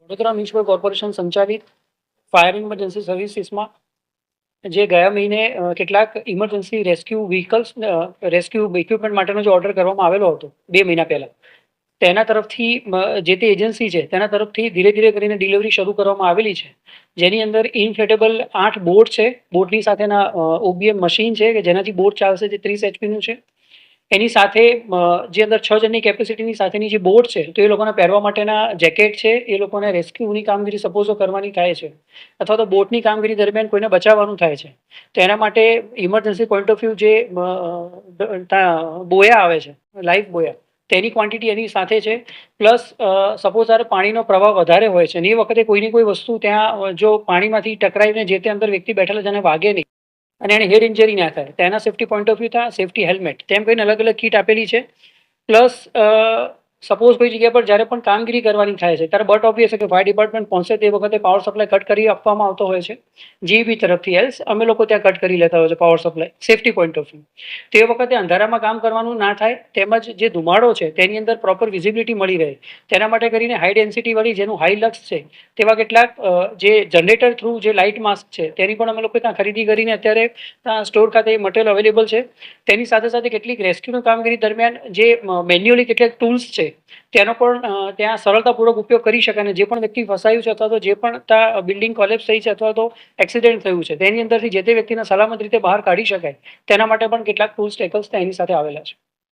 Vadodara municipal corporation સંચાલિત fire emergency સર્વિસીસમાં જે ગયા મહિને કેટલાક emergency rescue vehicles rescue equipment માટેનો જે ઓર્ડર કરવામાં આવેલો હતો 2 મહિના પહેલા, તેના તરફથી જે તે એજન્સી છે તેના તરફથી ધીરે ધીરે કરીને ડિલિવરી શરૂ કરવામાં આવેલી છે, જેની અંદર ઇનફ્લેટેબલ 8 બોટ છે. બોટની સાથેના ઓબીએમ મશીન છે કે જેનાથી બોટ ચાલશે, જે 30 એચપીનું છે. એની સાથે જે અંદર 6 જણની કેપેસિટીની સાથેની જે બોટ છે, તો એ લોકોને પહેરવા માટેના જેકેટ છે. એ લોકોને રેસ્ક્યુની કામગીરી સપોઝ કરવાની થાય છે અથવા તો બોટની કામગીરી દરમિયાન કોઈને બચાવવાનું થાય છે, તો એના માટે ઇમરજન્સી પોઈન્ટ ઓફ વ્યૂ જે બોયા આવે છે, લાઈફ બોયા, તેની ક્વોન્ટિટી એની સાથે છે. પ્લસ સપોઝ આ પાણીનો પ્રવાહ વધારે હોય છે અને એ વખતે કોઈની કોઈ વસ્તુ ત્યાં જો પાણીમાંથી ટકરાઈને જે તે અંદર વ્યક્તિ બેઠેલા જેને વાગે નહીં અને એને હેડ ઇન્જરી ના થાય, તેના સેફટી પોઈન્ટ ઓફ વ્યૂ ત્યાં સેફટી હેલ્મેટ તેમ કહીને અલગ અલગ કીટ આપેલી છે. પ્લસ સપોઝ કોઈ જગ્યા પર જ્યારે પણ કામગીરી કરવાની થાય છે ત્યારે બટ ઓબ્વિયસ છે કે ફાયર ડિપાર્ટમેન્ટ પહોંચે તે વખતે પાવર સપ્લાય કટ કરી આપવામાં આવતો હોય છે જીબી તરફથી. એલ્સ અમે લોકો ત્યાં કટ કરી લેતા હોય છે power supply safety point of view. તે વખતે અંધારામાં કામ કરવાનું ના થાય, તેમજ જે ધુમાડો છે તેની અંદર પ્રોપર વિઝિબિલિટી મળી રહે, તેના માટે કરીને હાઈ ડેન્સિટી વાળી જેનું હાઈ લક્સ છે તેવા કેટલાક જે જનરેટર થ્રુ જે લાઇટ માસ્ક છે તેની પણ અમે લોકો ત્યાં ખરીદી કરીને અત્યારે સ્ટોર ખાતે મટીરિયલ અવેલેબલ છે. તેની સાથે સાથે કેટલીક રેસ્ક્યુની કામગીરી દરમિયાન જે મેન્યુઅલી કેટલાક ટૂલ્સ છે તેનો પણ ત્યાં સરળતાપૂર્વક ઉપયોગ કરી શકાય, અને જે પણ વ્યક્તિ ફસાયું છે અથવા તો જે પણ ત્યાં બિલ્ડિંગ કોલેપ્સ થઈ છે અથવા તો એક્સિડન્ટ થયું છે તેની અંદરથી જે તે વ્યક્તિને સલામત રીતે બહાર કાઢી શકાય તેના માટે પણ કેટલાક ટૂલ્સ ટેકલ્સ એની સાથે આવેલા છે.